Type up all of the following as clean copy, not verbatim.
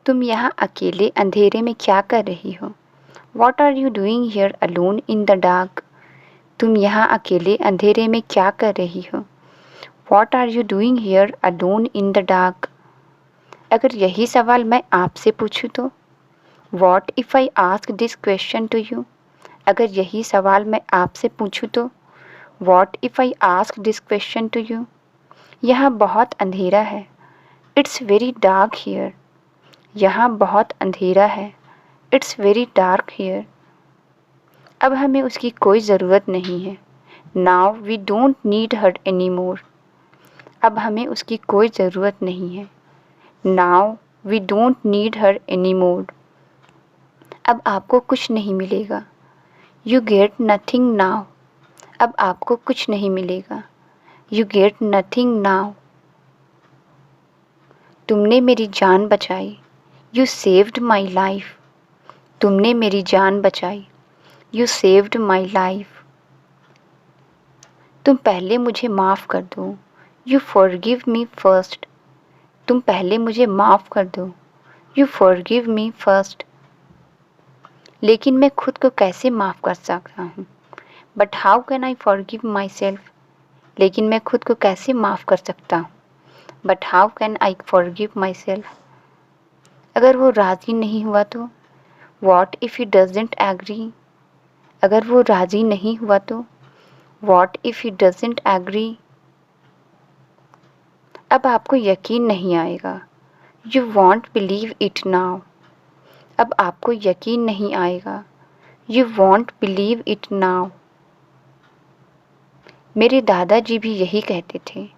तुम यहाँ अकेले अंधेरे में क्या कर रही हो? What are you doing here alone in the dark? तुम यहाँ अकेले अंधेरे में क्या कर रही हो? What are you doing here alone in the dark? अगर यही सवाल मैं आपसे पूछूं तो? What if I ask this question to you? अगर यही सवाल मैं आपसे पूछूं तो? What if I ask this question to you? यहाँ बहुत अंधेरा है. It's very dark here. यहाँ बहुत अंधेरा है. It's very dark here. अब हमें उसकी कोई ज़रूरत नहीं है. Now we don't need her anymore. अब हमें उसकी कोई ज़रूरत नहीं है. Now we don't need her anymore. अब आपको कुछ नहीं मिलेगा. You get nothing now. अब आपको कुछ नहीं मिलेगा. You get nothing now. तुमने मेरी जान बचाई. You saved my life. तुमने मेरी जान बचाई. You saved my life. तुम पहले मुझे माफ़ कर दो. You forgive me first. तुम पहले मुझे माफ़ कर दो. You forgive me first. लेकिन मैं खुद को कैसे माफ़ कर सकता हूँ? But how can I forgive myself? लेकिन मैं खुद को कैसे माफ़ कर सकता हूँ? But how can I forgive myself? अगर वो राज़ी नहीं हुआ तो? What if he doesn't agree? अगर वो राज़ी नहीं हुआ तो? What if he doesn't agree? अब आपको यकीन नहीं आएगा. You won't believe it now. अब आपको यकीन नहीं आएगा. You won't believe it now. मेरे दादाजी भी यही कहते थे.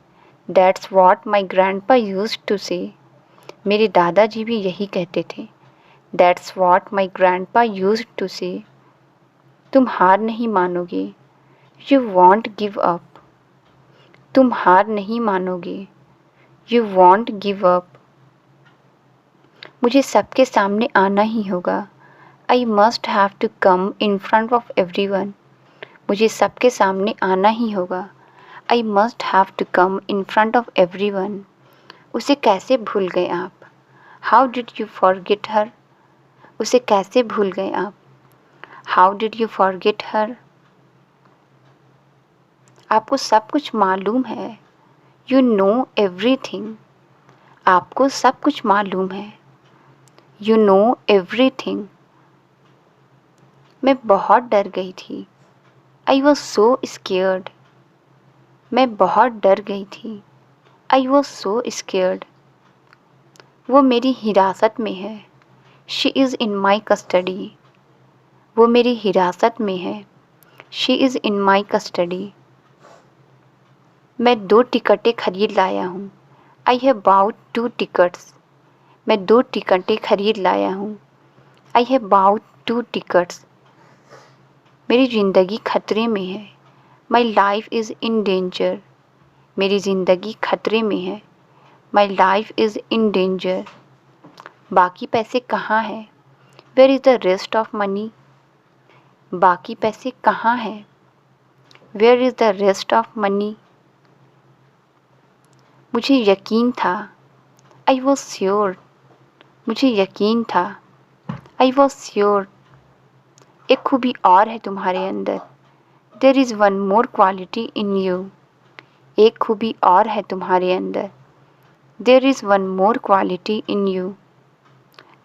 That's what my grandpa used to say. मेरे दादाजी भी यही कहते थे. That's what my grandpa used to say. तुम हार नहीं मानोगे. You won't give up. तुम हार नहीं मानोगे. You won't give up. मुझे सबके सामने आना ही होगा. I must have to come in front of everyone. मुझे सबके सामने आना ही होगा. I must have to come in front of everyone. उसे कैसे भूल गए आप? How did you forget her? उसे कैसे भूल गए आप? How did you forget her? आपको सब कुछ मालूम है. You know everything. आपको सब कुछ मालूम है. You know everything. मैं बहुत डर गई थी. I was so scared. मैं बहुत डर गई थी. I was so scared. वो मेरी हिरासत में है. She is in my custody. वो मेरी हिरासत में है. She is in my custody. मैं 2 टिकटें खरीद लाया हूँ. I have bought 2 tickets. मैं 2 टिकटें खरीद लाया हूँ. I have bought 2 tickets. मेरी ज़िंदगी खतरे में है. My life is in danger. मेरी ज़िंदगी खतरे में है. My life is in danger. बाकी पैसे कहाँ हैं? Where is the rest of money? बाकी पैसे कहाँ हैं? Where is the rest of money? मुझे यकीन था. I was sure. मुझे यकीन था. I was sure. एक खूबी और है तुम्हारे अंदर. There is one more quality in you. एक खूबी और है तुम्हारे अंदर. There is one more quality in you.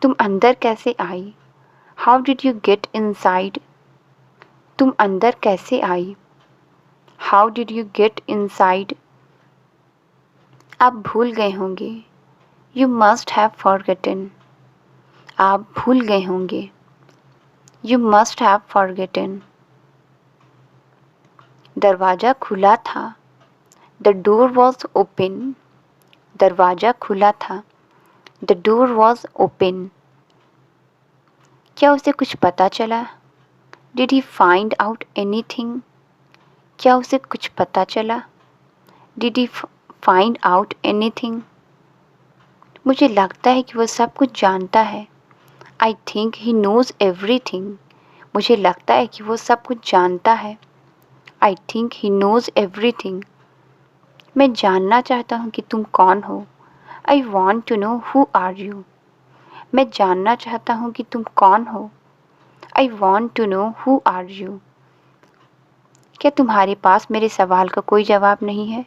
तुम अंदर कैसे आई? How did you get inside? तुम अंदर कैसे आई? How did you get inside? आप भूल गए होंगे. You must have forgotten. आप भूल गए होंगे. You must have forgotten. दरवाज़ा खुला था. The door was open. दरवाज़ा खुला था. The door was open. क्या उसे कुछ पता चला? Did he find out anything? क्या उसे कुछ पता चला? Did he find out anything? मुझे लगता है कि वह सब कुछ जानता है. I think he knows everything. मुझे लगता है कि वो सब कुछ जानता है. I think he knows everything. मैं जानना चाहता हूँ कि तुम कौन हो. I want to know who are you. मैं जानना चाहता हूँ कि तुम कौन हो। I want to know who are you. क्या तुम्हारे पास मेरे सवाल का कोई जवाब नहीं है?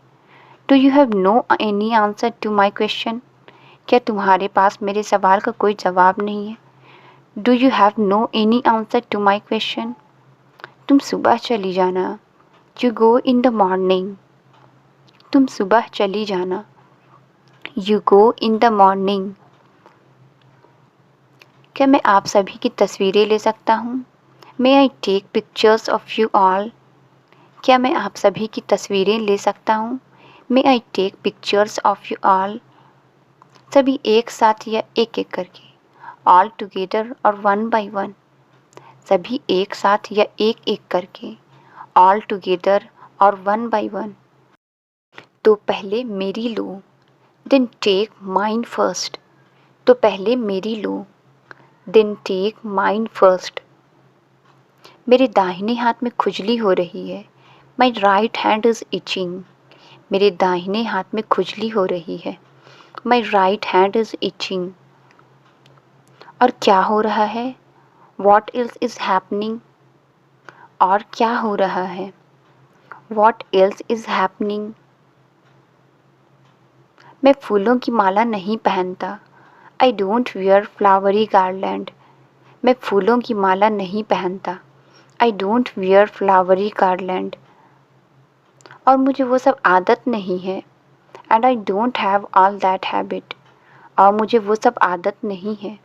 Do you have no any answer to my question. क्या तुम्हारे पास मेरे सवाल का कोई जवाब नहीं है? Do you have no any answer to my question. तुम सुबह चली जाना। You go in the morning. तुम सुबह चली जाना। You go in the morning. क्या मैं आप सभी की तस्वीरें ले सकता हूँ? May I take pictures of you all. क्या मैं आप सभी की तस्वीरें ले सकता हूँ? May I take pictures of you all. सभी एक साथ या एक एक करके। ऑल टुगेदर और वन बाय वन। सभी एक साथ या एक एक करके। ऑल टुगेदर और वन बाय वन। तो पहले मेरी लो। Then take mine first. तो पहले मेरी लो। Then take mine first. मेरे दाहिने हाथ में खुजली हो रही है। My right hand is itching. मेरे दाहिने हाथ में खुजली हो रही है। My right hand is itching. और क्या हो रहा है? What else is happening. और क्या हो रहा है? What else is happening. मैं फूलों की माला नहीं पहनता। I don't wear flowery garland. मैं फूलों की माला नहीं पहनता। I don't wear flowery garland. और मुझे वो सब आदत नहीं है। And I don't have all that habit. और मुझे वो सब आदत नहीं है।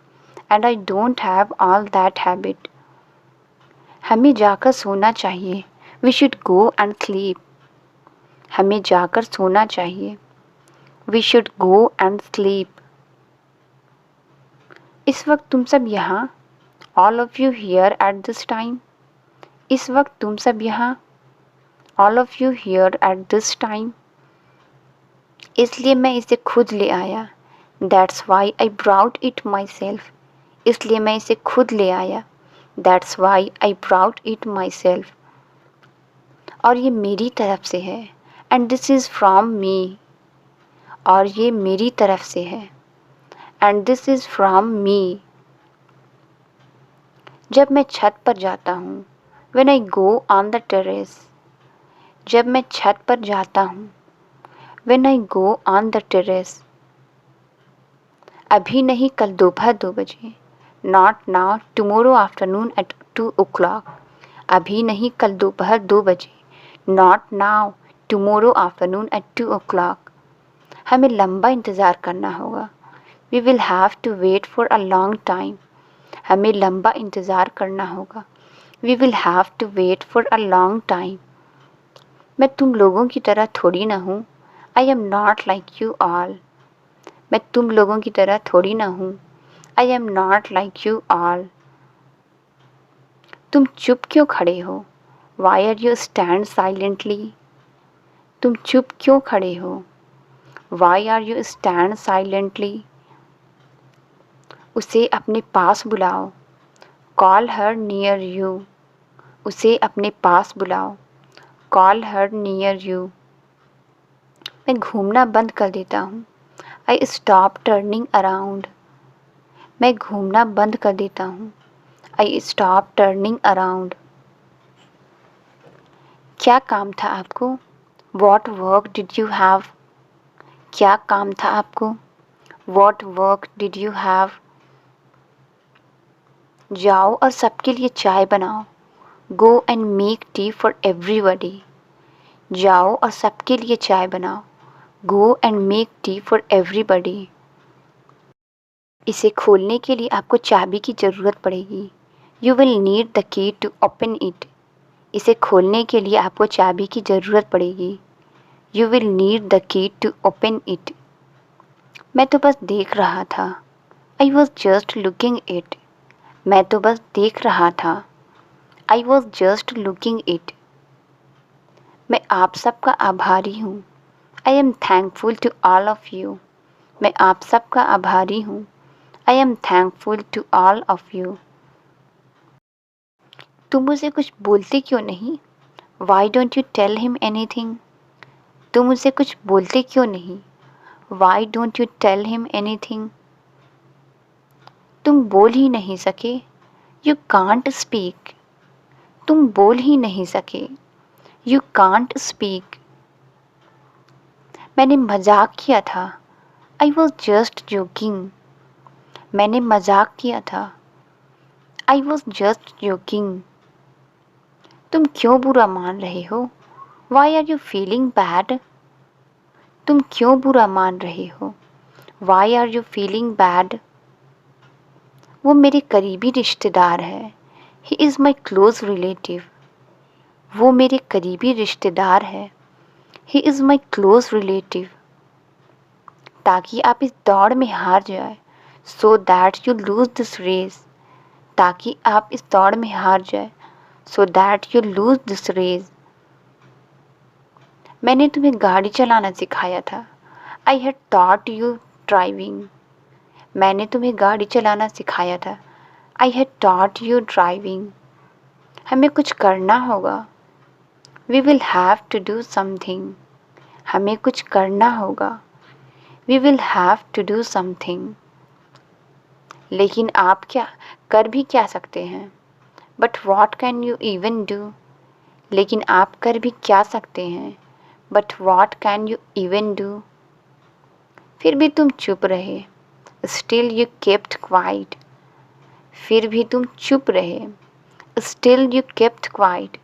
And I don't have all that habit. हमें जाकर सोना चाहिए। We should go and sleep. हमें जाकर सोना चाहिए। We should go and sleep. इस वक्त तुम सब यहाँ। All of you here at this time. इस वक्त तुम सब यहाँ। All of you here at this time. इसलिए मैं इसे खुद ले आया। That's why I brought it myself. इसलिए मैं इसे खुद ले आया। That's why I brought it myself. और ये मेरी तरफ से है। And this is from me. और ये मेरी तरफ से है। And this is from me. जब मैं छत पर जाता हूँ। When I go on the terrace. जब मैं छत पर जाता हूँ। When I go on the terrace. अभी नहीं, कल दोपहर 2 बजे। Not now, tomorrow afternoon at 2 o'clock। अभी नहीं, कल दोपहर 2 बजे। Not now, tomorrow afternoon at 2 o'clock। हमें लंबा इंतज़ार करना होगा। We will have to wait for a long time. हमें लंबा इंतज़ार करना होगा। We will have to wait for a long time. मैं तुम लोगों की तरह थोड़ी ना हूँ। I am not like you all. मैं तुम लोगों की तरह थोड़ी ना हूँ। I am not like you all. तुम चुप क्यों खड़े हो? Why are you stand silently. तुम चुप क्यों खड़े हो? Why are you stand silently. उसे अपने पास बुलाओ। Call her near you. उसे अपने पास बुलाओ। Call her near you. मैं घूमना बंद कर देता हूँ। I stop turning around. मैं घूमना बंद कर देता हूँ। I stop turning around. क्या काम था आपको? What work did you have. क्या काम था आपको? What work did you have. जाओ और सबके लिए चाय बनाओ। Go and make tea for everybody. जाओ और सबके लिए चाय बनाओ। Go and make tea for everybody. इसे खोलने के लिए आपको चाबी की ज़रूरत पड़ेगी। You will need the key to open it. इसे खोलने के लिए आपको चाबी की ज़रूरत पड़ेगी। You will need the key to open it. मैं तो बस देख रहा था। I was just looking it. मैं तो बस देख रहा था। I was just looking it. मैं आप सबका आभारी हूँ। I am thankful to all of you. मैं आप सबका आभारी हूँ। I am thankful to all of you. तुम मुझे कुछ बोलते क्यों नहीं? Why don't you tell him anything. तुम मुझे कुछ बोलते क्यों नहीं? Why don't you tell him anything. तुम बोल ही नहीं सके। You can't speak. तुम बोल ही नहीं सके। You can't speak. मैंने मजाक किया था। I was just joking. मैंने मजाक किया था। I was just joking. तुम क्यों बुरा मान रहे हो? Why are you feeling bad? तुम क्यों बुरा मान रहे हो? Why are you feeling bad? वो मेरे करीबी रिश्तेदार है। He is my close relative. वो मेरे करीबी रिश्तेदार है। He is my close relative. ताकि आप इस दौड़ में हार जाए, so that you lose this race. ताकि आप इस दौड़ में हार जाए, so that you lose this race. मैंने तुम्हें गाड़ी चलाना सिखाया था। I had taught you driving. मैंने तुम्हें गाड़ी चलाना सिखाया था। I had taught you driving. हमें कुछ करना होगा। We will have to do something. हमें कुछ करना होगा। We will have to do something. लेकिन आप क्या कर भी क्या सकते हैं? But what can you even do? लेकिन आप कर भी क्या सकते हैं? But what can you even do? फिर भी तुम चुप रहे। Still you kept quiet. फिर भी तुम चुप रहे। Still you kept quiet.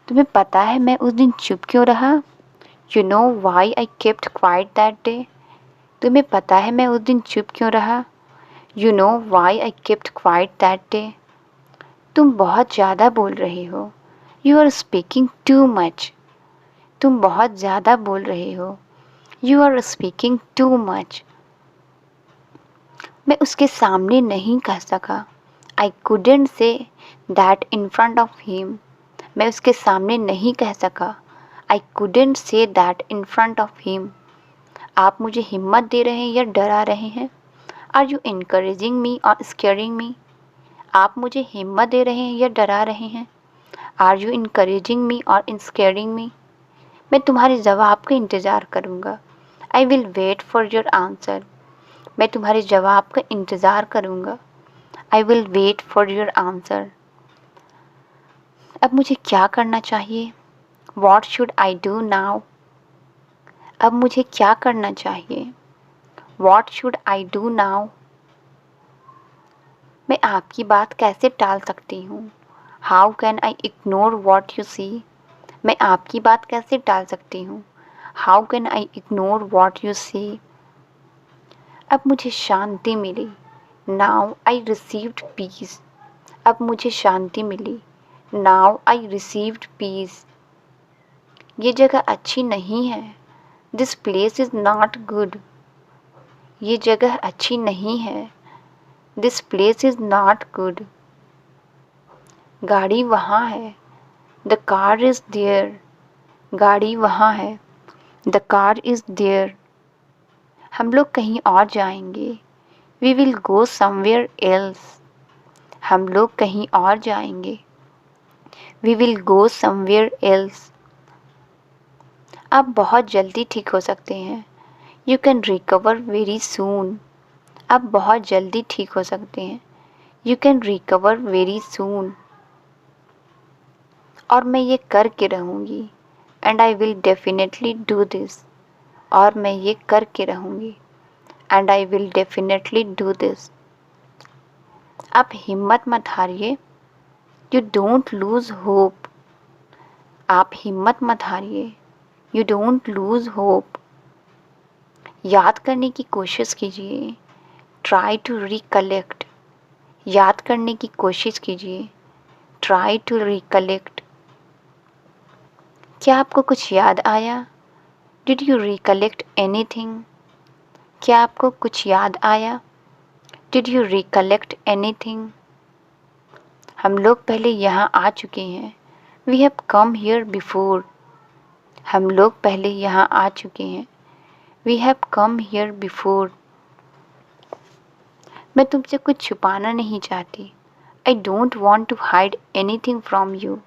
तुम्हें पता है मैं उस दिन चुप क्यों रहा? You know why I kept quiet that day. तुम्हें पता है मैं उस दिन चुप क्यों रहा? You know why I kept quiet that day. तुम बहुत ज़्यादा बोल रहे हो। You are speaking too much. तुम बहुत ज़्यादा बोल रहे हो। You are speaking too much. मैं उसके सामने नहीं कह सका। आई couldn't say that in front of him. मैं उसके सामने नहीं कह सका। आई couldn't say that in front of him. आप मुझे हिम्मत दे रहे हैं या डरा रहे हैं? आर यू इनकरेजिंग मी और स्केयरिंग मी? आप मुझे हिम्मत दे रहे हैं या डरा रहे हैं? आर यू इनकरेजिंग मी और स्केयरिंग मी? मैं तुम्हारे जवाब का इंतज़ार करूँगा। I will wait for your answer. मैं तुम्हारे जवाब का इंतज़ार करूँगा। I will wait for your answer. अब मुझे क्या करना चाहिए? What should I do now? अब मुझे क्या करना चाहिए? What should I do now? मैं आपकी बात कैसे टाल सकती हूँ? How can I ignore what you see? मैं आपकी बात कैसे टाल सकती हूँ? How can I ignore what you सी? अब मुझे शांति मिली। Now I received peace. अब मुझे शांति मिली। Now I received peace. ये जगह अच्छी नहीं है। This place is not good. ये जगह अच्छी नहीं है। This place is not good. गाड़ी वहाँ है। The car is there. गाड़ी वहाँ है। The car is there. हम लोग कहीं और जाएंगे। We will go somewhere else. हम लोग कहीं और जाएंगे। We will go somewhere else. आप बहुत जल्दी ठीक हो सकते हैं। You can recover very soon. आप बहुत जल्दी ठीक हो सकते हैं। You can recover very soon. और मैं ये करके रहूँगी। And I will definitely do this. और मैं ये करके रहूँगी। And I will definitely do this. आप हिम्मत मत हारिए। You don't lose hope. आप हिम्मत मत हारिए। You don't lose hope. याद करने की कोशिश कीजिए। Try to recollect. याद करने की कोशिश कीजिए। Try to recollect. क्या आपको कुछ याद आया? Did you recollect anything? क्या आपको कुछ याद आया? Did you recollect anything? हम लोग पहले यहाँ आ चुके हैं। We have come here before. हम लोग पहले यहाँ आ चुके हैं। We have come here before. मैं तुमसे कुछ छुपाना नहीं चाहती। I don't want to hide anything from you.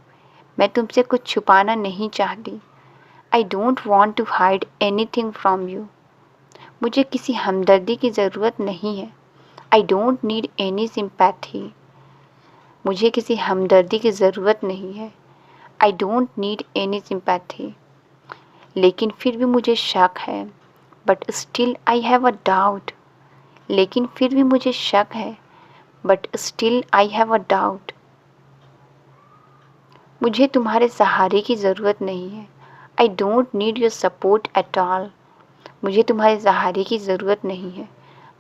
मैं तुमसे कुछ छुपाना नहीं चाहती। I don't want to hide anything from you. मुझे किसी हमदर्दी की ज़रूरत नहीं है। I don't need any sympathy. मुझे किसी हमदर्दी की ज़रूरत नहीं है। I don't need any sympathy. लेकिन फिर भी मुझे शक है। But still I have a doubt. लेकिन फिर भी मुझे शक है। But still I have a doubt. मुझे तुम्हारे सहारे की ज़रूरत नहीं है। I don't need your support at all. मुझे तुम्हारे सहारे की ज़रूरत नहीं है।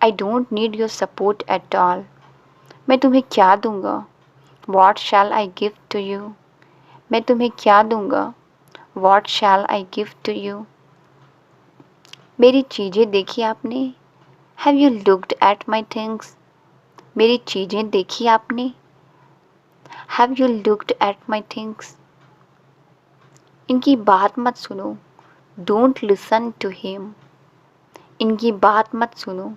I don't need your support at all. मैं तुम्हें क्या दूंगा? What shall I give to you. मैं तुम्हें क्या दूंगा? What shall I give to you. मेरी चीज़ें देखी आपने? Have you looked at my things. मेरी चीज़ें देखी आपने? Have you looked at my things. इनकी बात मत सुनो। Don't listen to him. इनकी बात मत सुनो।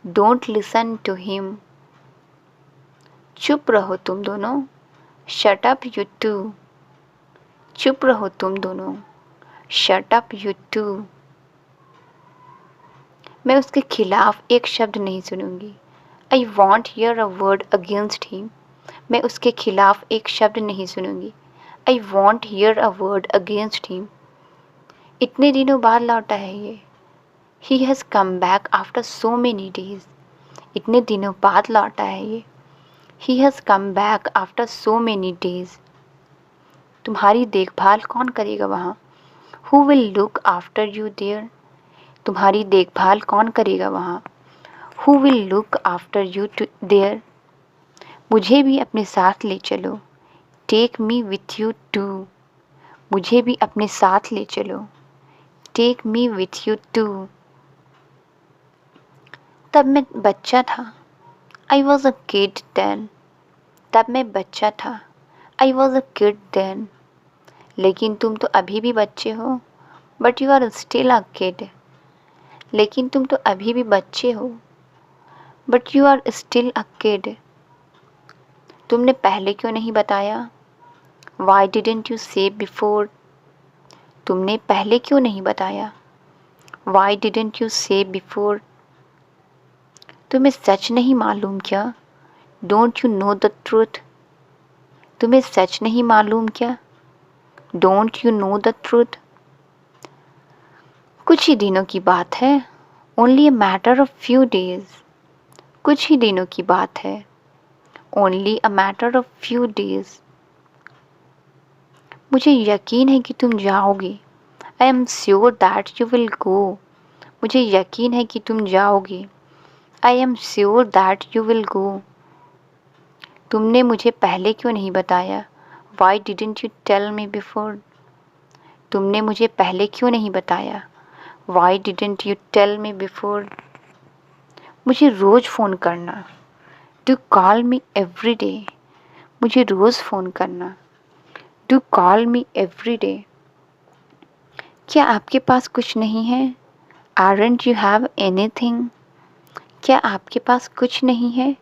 Don't listen to him. चुप रहो तुम दोनों। Shut up you two. चुप रहो तुम दोनों। Shut up you two. मैं उसके खिलाफ एक शब्द नहीं सुनूंगी। I won't hear a word against him. मैं उसके खिलाफ एक शब्द नहीं सुनूंगी। I won't hear a word against him. इतने दिनों बाद लौटा है ये। He has come back after so many days. इतने दिनों बाद लौटा है ये। He has come back after so many days. तुम्हारी देखभाल कौन करेगा वहाँ? Who will look after you there. तुम्हारी देखभाल कौन करेगा वहाँ? Who will look after you there. मुझे भी अपने साथ ले चलो। Take me with you too. मुझे भी अपने साथ ले चलो। Take me with you too. तब मैं बच्चा था। I was a kid then. तब मैं बच्चा था। I was a kid then. लेकिन तुम तो अभी भी बच्चे हो। But you are still a kid. लेकिन तुम तो अभी भी बच्चे हो। But you are still a kid. तुमने पहले क्यों नहीं बताया? Why didn't you say before. तुमने पहले क्यों नहीं बताया? Why didn't you say before. तुम्हें सच नहीं मालूम क्या? Don't you know the truth. तुम्हें सच नहीं मालूम क्या? Don't you know the truth. कुछ ही दिनों की बात है। Only a matter of few days. कुछ ही दिनों की बात है। Only a matter of few days. मुझे यकीन है कि तुम जाओगे। I am sure that you will go. मुझे यकीन है कि तुम जाओगे। I am sure that you will go. तुमने मुझे पहले क्यों नहीं बताया? Why didn't you tell me before. तुमने मुझे पहले क्यों नहीं बताया? Why didn't you tell me before. मुझे रोज़ फ़ोन करना। Do call me every day. मुझे रोज़ फ़ोन करना। Do call me every day. क्या आपके पास कुछ नहीं है? Aren't you have anything. क्या आपके पास कुछ नहीं है?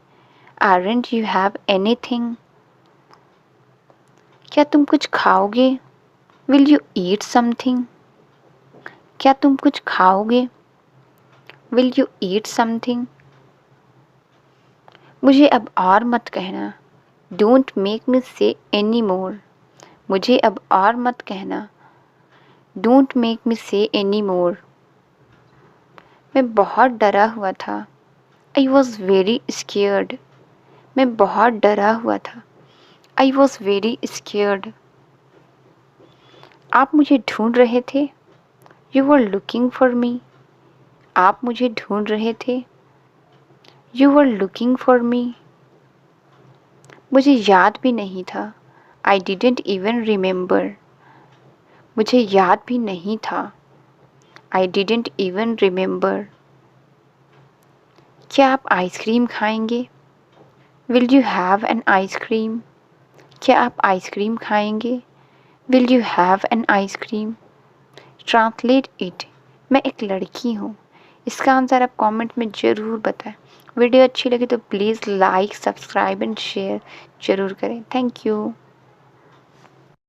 Aren't you have anything. क्या तुम कुछ खाओगे? Will you eat something. क्या तुम कुछ खाओगे? Will you eat something. मुझे अब और मत कहना। डोंट मेक मी से एनी मोर। मुझे अब और मत कहना। डोंट मेक मी से एनी मोर। मैं बहुत डरा हुआ था। I was very scared. मैं बहुत डरा हुआ था। I was very scared. आप मुझे ढूंढ रहे थे। You were looking for me. आप मुझे ढूंढ रहे थे। You were looking for me. मुझे याद भी नहीं था। I didn't even remember. मुझे याद भी नहीं था। I didn't even remember. क्या आप आइसक्रीम खाएंगे? Will you have an ice cream. क्या आप आइसक्रीम खाएंगे? Will you have an ice cream. Translate it. मैं एक लड़की हूँ। इसका आंसर आप कमेंट में ज़रूर बताएं। वीडियो अच्छी लगी तो please like subscribe and share ज़रूर करें। Thank you.